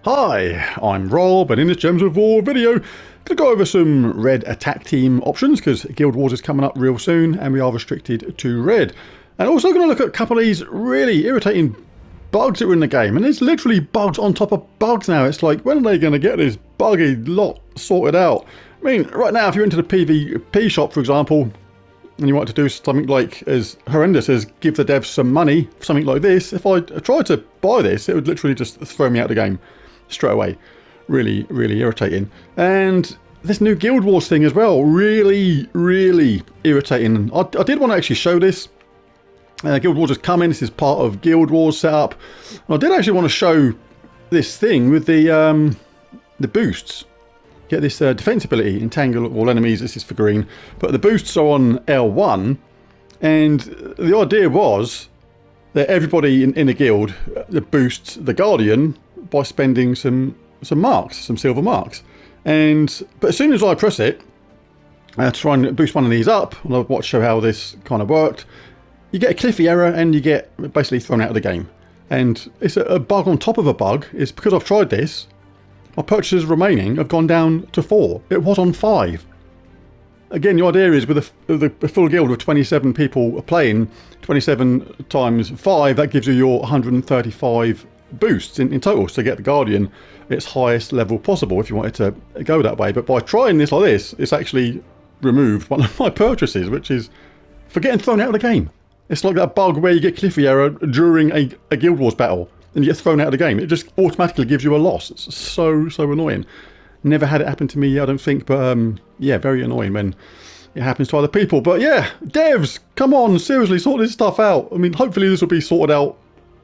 Hi, I'm Rob, and in this Gems of War video, gonna go over some red attack team options because Guild Wars is coming up real soon, and we are restricted to red. And also gonna look at a couple of these really irritating bugs that are in the game, and there's literally bugs on top of bugs now. It's like, when are they gonna get this buggy lot sorted out? I mean, right now, if you're into the PvP shop, for example, and you want to do something like as horrendous as give the devs some money for something like this, if I tried to buy this, it would literally just throw me out of the game straight away. Really, really irritating. And this new Guild Wars thing as well, really, really irritating. I did want to actually show this. Guild Wars is coming. This is part of Guild Wars setup. And I did actually want to show this thing with the boosts. Get this defense ability, entangle all enemies. This is for green, but the boosts are on L1, and the idea was that everybody in the guild boosts the Guardian by spending some marks, some silver marks. But as soon as I press it, to try and boost one of these up, and I'll watch show how this kind of worked, you get a Cliffy error and you get basically thrown out of the game. And it's a bug on top of a bug. It's because I've tried this. My purchases remaining have gone down to 4. It was on 5. Again, the idea is with a full guild with 27 people playing, 27 times 5, that gives you your 135 boosts in total to get the Guardian at its highest level possible if you wanted to go that way. But by trying this like this, it's actually removed one of my purchases, which is for getting thrown out of the game. It's like that bug where you get Cliffy error during a Guild Wars battle and you get thrown out of the game. It just automatically gives you a loss. It's so annoying. Never had it happen to me, I don't think, but yeah, very annoying when it happens to other people. But yeah, devs, come on, seriously, sort this stuff out. I mean, hopefully this will be sorted out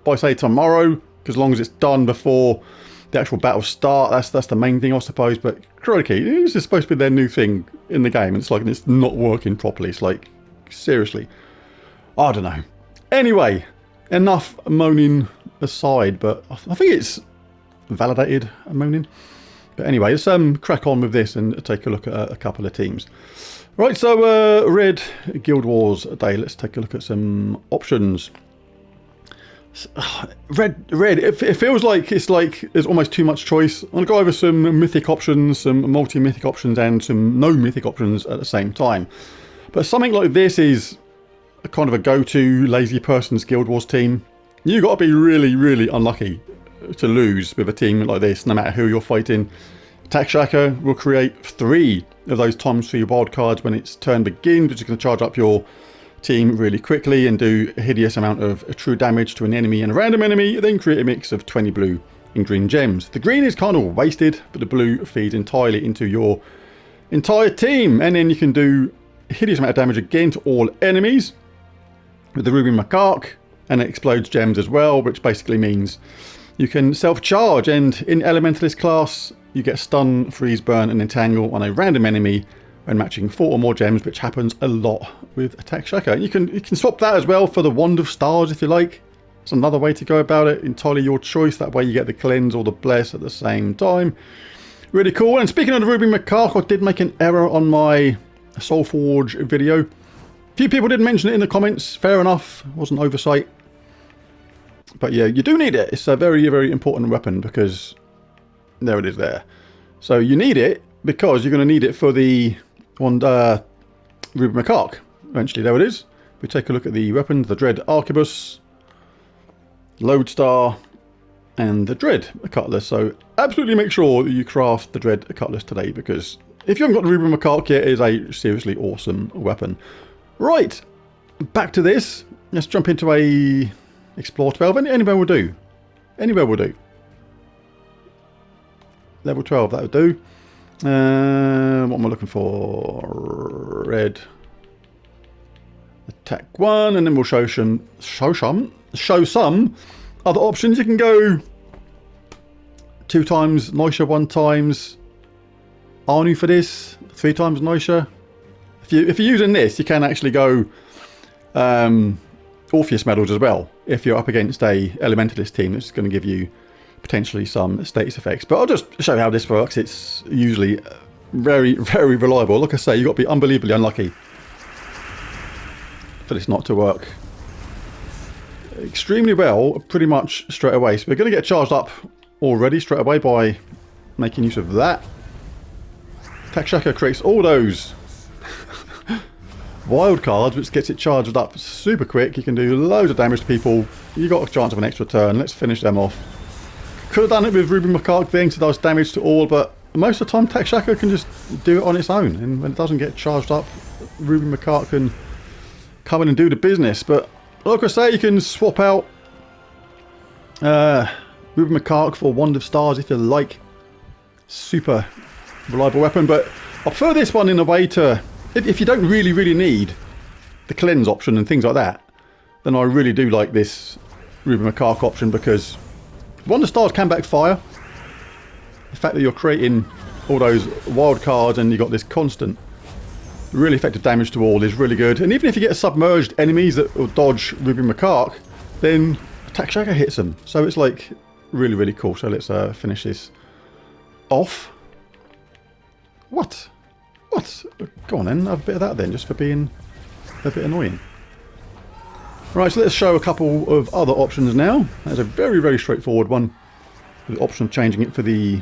by, say, tomorrow, because as long as it's done before the actual battle start, that's the main thing, I suppose. But crikey, this is supposed to be their new thing in the game, and it's like it's not working properly. It's like, seriously, I don't know. Anyway, enough moaning aside, but I think it's validated moaning. But anyway, let's crack on with this and take a look at a couple of teams. Right, so red Guild Wars day. Let's take a look at some options. Red. It feels like there's almost too much choice. I'm gonna go over some mythic options, some multi-mythic options, and some no mythic options at the same time. But something like this is a kind of a go-to lazy person's Guild Wars team. You've got to be really, really unlucky to lose with a team like this, no matter who you're fighting. Attack Tracker will create 3 of those ×3 wild cards when its turn begins, which is going to charge up your team really quickly and do a hideous amount of true damage to an enemy and a random enemy, then create a mix of 20 blue and green gems. The green is kind of wasted, but the blue feeds entirely into your entire team, and then you can do a hideous amount of damage again to all enemies with the Ruby Macaque, and it explodes gems as well, which basically means you can self-charge, and in Elementalist class you get stun, freeze, burn and entangle on a random enemy when matching 4 or more gems, which happens a lot with Attack Tracker. You can swap that as well for the Wand of Stars if you like. It's another way to go about it, entirely your choice. That way you get the cleanse or the bless at the same time. Really cool. And speaking of the Ruby Macaque, I did make an error on my Soulforge video. A few people did mention it in the comments. Fair enough, it was an oversight. But yeah, you do need it. It's a very, very important weapon because there it is there. So you need it because you're going to need it for the one Ruby Macaque. Eventually, there it is. We take a look at the weapons, the Dread Arquebus, Lodestar, and the Dread Cutlass. So absolutely make sure that you craft the Dread Cutlass today, because if you haven't got the Ruby Macaque yet, it is a seriously awesome weapon. Right, back to this. Let's jump into a Explore 12. Anywhere will do. Anywhere will do. Level 12, that would do. What am I looking for? Red. Attack 1, and then we'll show some other options. You can go 2 times Noisha, 1 times Arnu for this, 3 times Noisha. If you're using this, you can actually go Orpheus medals as well if you're up against a Elementalist team that's going to give you potentially some status effects. But I'll just show you how this works. It's usually very, very reliable. Like I say, you've got to be unbelievably unlucky for this not to work extremely well pretty much straight away. So we're going to get charged up already straight away by making use of that. Takshaka creates all those wild cards, which gets it charged up super quick. You can do loads of damage to people. You got a chance of an extra turn. Let's finish them off. Could have done it with Ruby Macaque being so does damage to all, but most of the time Takshaka can just do it on its own, and when it doesn't get charged up, Ruby Macaque can come in and do the business. But like I say, you can swap out Ruby Macaque for Wand of Stars if you like. Super reliable weapon, but I prefer this one in a way to, if you don't really need the cleanse option and things like that, then I really do like this Ruby Macaque option, because Wand of Stars can backfire. The fact that you're creating all those wild cards and you've got this constant really effective damage to all is really good. And even if you get submerged enemies that will dodge Ruby Macaque, then Takshaka hits them. So it's like really cool. So let's finish this off. What? Go on then, have a bit of that then, just for being a bit annoying. Right, so let's show a couple of other options now. That's a very straightforward one. The option of changing it for the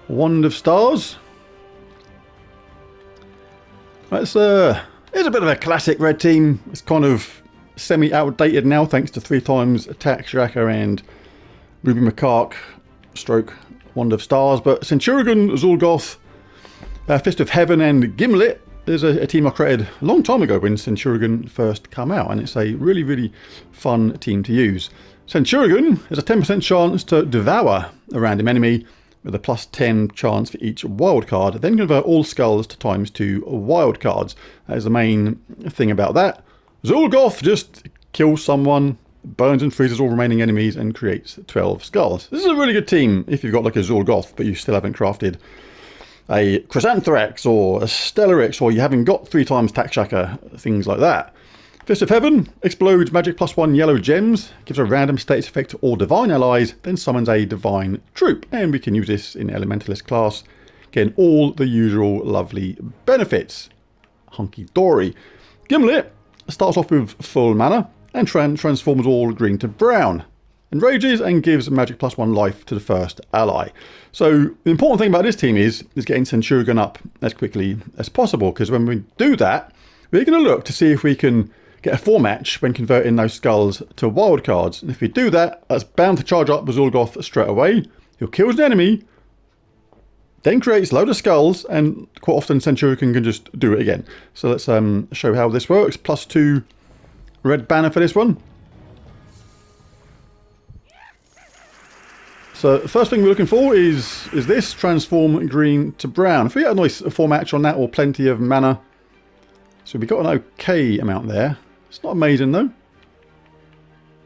Wand of Stars. Right, it's a bit of a classic red team. It's kind of semi-outdated now thanks to 3x Takshaka and Ruby Macaque stroke Wand of Stars. But Centuragon, Zul'Goth, Fist of Heaven and Gimlet is a team I created a long time ago when Centuragon first came out, and it's a really fun team to use. Centuragon has a 10% chance to devour a random enemy with a +10 chance for each wild card, then convert all skulls to ×2 wild cards. That is the main thing about that. Zul'Goth just kills someone, burns and freezes all remaining enemies, and creates 12 skulls. This is a really good team if you've got like a Zul'Goth, but you still haven't crafted a Chrysanthrex or a Stellarex, or you haven't got 3x Takshaka, things like that. Fist of Heaven explodes magic +1 yellow gems, gives a random status effect to all divine allies, then summons a divine troop, and we can use this in Elementalist class, getting all the usual lovely benefits. Hunky dory. Gimlet starts off with full mana and transforms all green to brown, enrages and gives magic +1 life to the first ally. So the important thing about this team is getting Centuragon up as quickly as possible, because when we do that, we're going to look to see if we can get a 4-match when converting those skulls to wild cards. And if we do that, that's bound to charge up with Zul'Goth straight away. He'll kill an enemy, then creates a load of skulls, and quite often Centurion can just do it again. So let's show how this works. +2 red banner for this one. So the first thing we're looking for is this, transform green to brown. If we get a nice 4-match on that, or plenty of mana, so we got an okay amount there. It's not amazing though,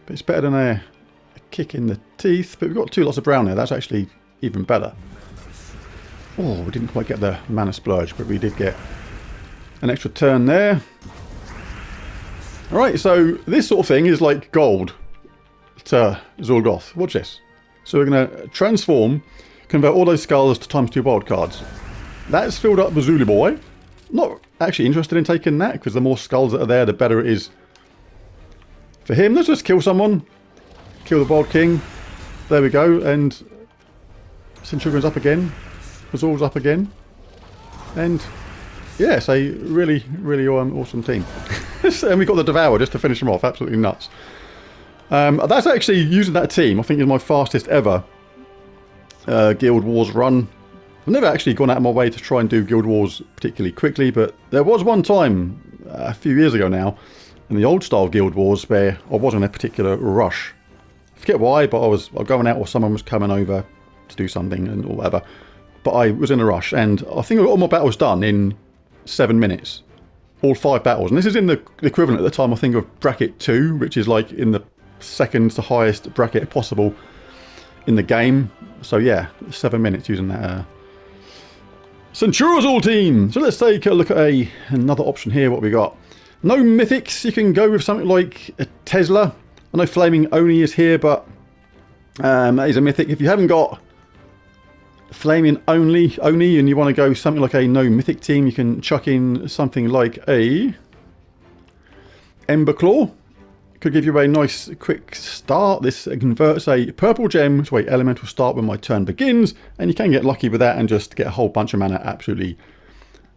but it's better than a kick in the teeth. But we've got 2 lots of brown there. That's actually even better. Oh, we didn't quite get the mana splurge, but we did get an extra turn there. Alright, so this sort of thing is like gold to Zul'Goth. Watch this. So we're going to transform, convert all those skulls to ×2 wild cards. That's filled up the Zulu boy. Not actually interested in taking that, because the more skulls that are there, the better it is for him. Let's just kill someone. Kill the Wild King. There we go. And Centurion's up again. Azor's up again. And yeah, it's a really awesome team. And we got the Devour just to finish them off. Absolutely nuts. That's actually, using that team, I think is my fastest ever Guild Wars run. I've never actually gone out of my way to try and do Guild Wars particularly quickly, but there was one time a few years ago now in the old style Guild Wars where I was in a particular rush. I forget why, but I was going out or someone was coming over to do something and or whatever. But I was in a rush, and I think I got all my battles done in 7 minutes. All 5 battles. And this is in the equivalent at the time, I think, of bracket 2, which is like in the second to highest bracket possible in the game. So yeah, 7 minutes using that Centuragon team. So let's take a look at another option here. What we got? No mythics. You can go with something like a Tesla. I know Flaming Oni is here, but that is a mythic. If you haven't got Flaming Oni and you want to go something like a no mythic team, you can chuck in something like a Emberclaw. could give you a nice quick start. This converts a purple gem to a elemental start when my turn begins, and you can get lucky with that and just get a whole bunch of mana absolutely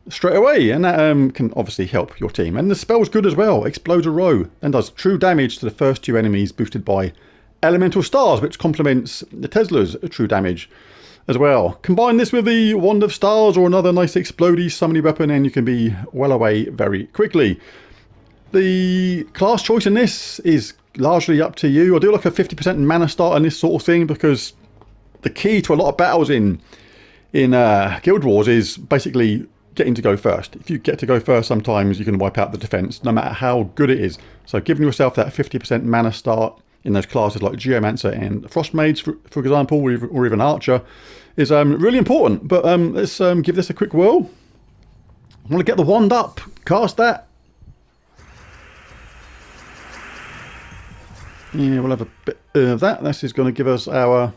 straight away, and that can obviously help your team. And the spell's good as well. Explodes a row and does true damage to the first 2 enemies boosted by elemental stars, which complements the Tesla's true damage as well. Combine this with the Wand of Stars or another nice explodey summoning weapon and you can be well away very quickly. The class choice in this is largely up to you. I do like a 50% mana start on this sort of thing, because the key to a lot of battles in Guild Wars is basically getting to go first. If you get to go first, sometimes you can wipe out the defense, no matter how good it is. So giving yourself that 50% mana start in those classes like Geomancer and Frost Mage, for example, or even Archer, is really important. But let's give this a quick whirl. I want to get the wand up, cast that. Yeah, we'll have a bit of that. This is going to give us our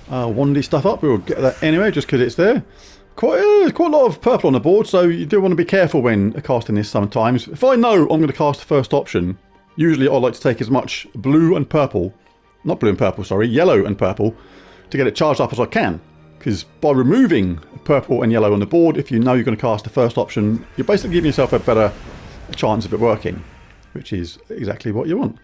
wandy stuff up. We'll get that anyway, just because it's there. Quite a lot of purple on the board, so you do want to be careful when casting this sometimes. If I know I'm going to cast the first option, usually I like to take as much blue and purple, not blue and purple, sorry, yellow and purple, to get it charged up as I can. Because by removing purple and yellow on the board, if you know you're going to cast the first option, you're basically giving yourself a better chance of it working, which is exactly what you want.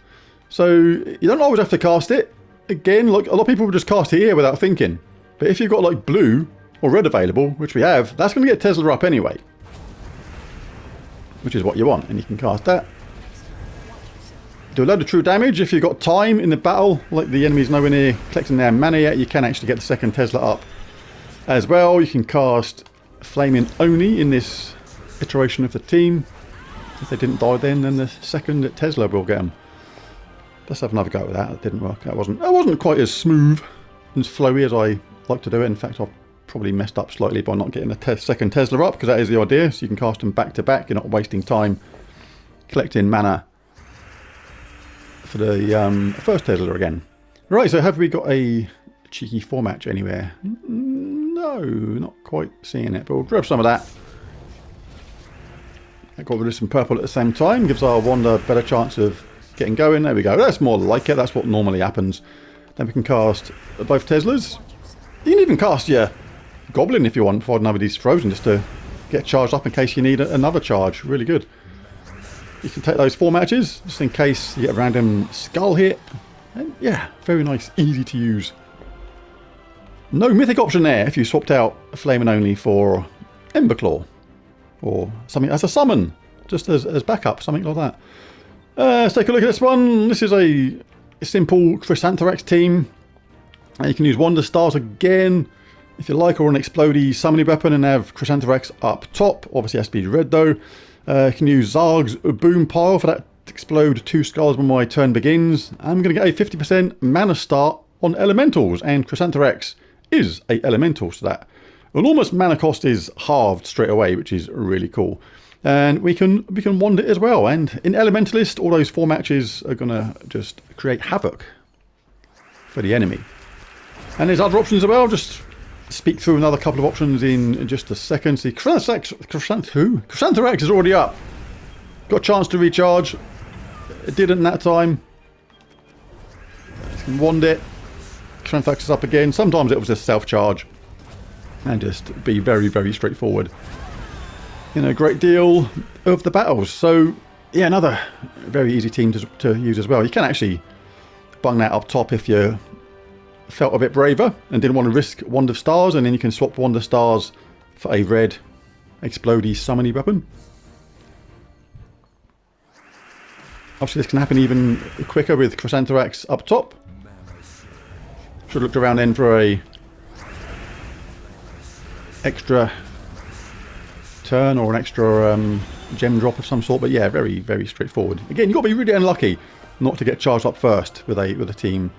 So you don't always have to cast it. Again, like a lot of people will just cast it here without thinking. But if you've got like blue or red available, which we have, that's going to get Tesla up anyway, which is what you want, and you can cast that. Do a load of true damage. If you've got time in the battle, like the enemy's nowhere near collecting their mana yet, you can actually get the second Tesla up as well. You can cast Flaming Oni in this iteration of the team. If they didn't die then the second Tesla will get them. Let's have another go at that. That didn't work. That wasn't quite as smooth and flowy as I like to do it. In fact, I've probably messed up slightly by not getting the second Tesla up, because that is the idea. So you can cast them back to back. You're not wasting time collecting mana for the first Tesla again. Right, so have we got a cheeky 4-match anywhere? No, not quite seeing it, but we'll grab some of that. That got rid of some purple at the same time, gives our wand a better chance of getting going. There we go. That's more like it. That's what normally happens. Then we can cast both Teslas. You can even cast your Goblin if you want, before another of these frozen, just to get charged up in case you need another charge. Really good. You can take those 4 matches, just in case you get a random skull hit. And yeah, very nice, easy to use. No mythic option there if you swapped out Flaming Only for Emberclaw, or something as a summon, just as backup, something like that. Let's take a look at this one. This is a simple Chrysanthrex team. You can use Wonder Stars again if you like, or an explodey summoning weapon, and have Chrysanthrex up top. Obviously it has to be red though. You can use Zarg's Boom Pile for that to explode 2 skulls when my turn begins. I'm going to get a 50% mana start on elementals, and Chrysanthrex is a elemental, so that enormous mana cost is halved straight away, which is really cool. And we can wand it as well. And in Elementalist, all those 4 matches are going to just create havoc for the enemy. And there's other options as well. Just speak through another couple of options in just a second. See, Chrysanthrex is already up. Got a chance to recharge. It didn't that time. You can wand it. Chrysanthrex is up again. Sometimes it was just self-charge. And just be very, very straightforward in a great deal of the battles. So yeah, another very easy team to use as well. You can actually bung that up top if you felt a bit braver and didn't want to risk Wand of Stars, and then you can swap Wand of Stars for a red explodey summony weapon. Obviously this can happen even quicker with Chrysanthrex up top. Should have looked around then for a extra turn or an extra gem drop of some sort, but yeah, very, very straightforward. Again, you've got to be really unlucky not to get charged up first with a team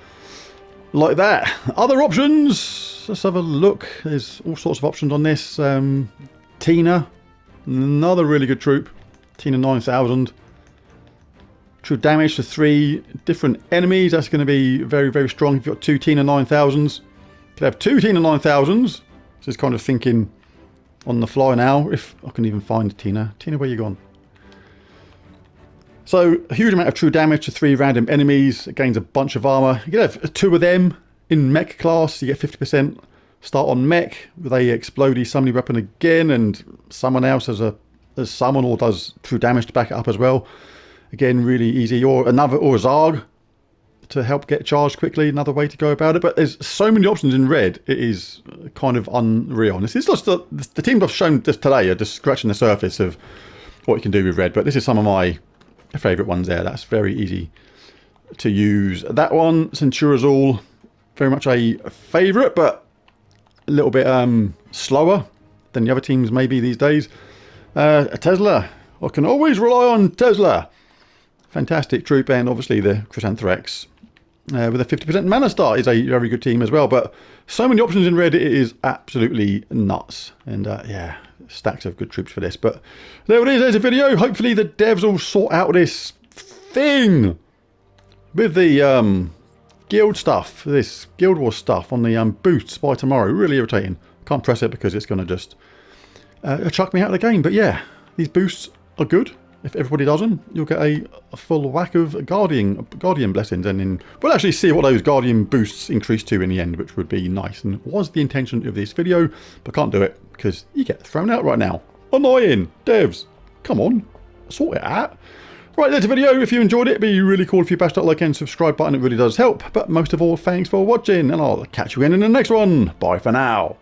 like that. Other options, let's have a look. There's all sorts of options on this. Tina, another really good troop. Tina 9000. True damage to 3 different enemies. That's going to be very, very strong if you've got 2 Tina 9000s. You could have 2 Tina 9000s. Just kind of thinking on the fly now, if I can even find Tina. Tina, where you gone? So a huge amount of true damage to 3 random enemies. It gains a bunch of armor. You can have 2 of them in mech class. You get 50% start on mech with a explodey summony weapon again, and someone else as summon or does true damage to back it up as well. Again, really easy. Or a Zarg to help get charged quickly. Another way to go about it. But there's so many options in red. It is kind of unreal. And this is just the teams I've shown just today are just scratching the surface of what you can do with red. But this is some of my favourite ones there. That's very easy to use. That one, Centuragon, very much a favourite, but a little bit slower than the other teams maybe these days. A Tesla. I can always rely on Tesla. Fantastic troop, and obviously the Chrysanthrex with a 50% mana start is a very good team as well. But so many options in red, it is absolutely nuts. And yeah, stacks of good troops for this. But there it is, there's a video. Hopefully the devs will sort out this thing with the guild stuff, this Guild Wars stuff on the boosts by tomorrow. Really irritating. Can't press it because it's going to just chuck me out of the game. But yeah, these boosts are good. If everybody does them, you'll get a full whack of Guardian blessings, and then we'll actually see what those Guardian boosts increase to in the end, which would be nice, and was the intention of this video, but can't do it because you get thrown out right now. Annoying. Devs, come on, sort it out. Right, there's a video. If you enjoyed it, it'd be really cool if you bashed that like and subscribe button. It really does help. But most of all, thanks for watching, and I'll catch you again in the next one. Bye for now.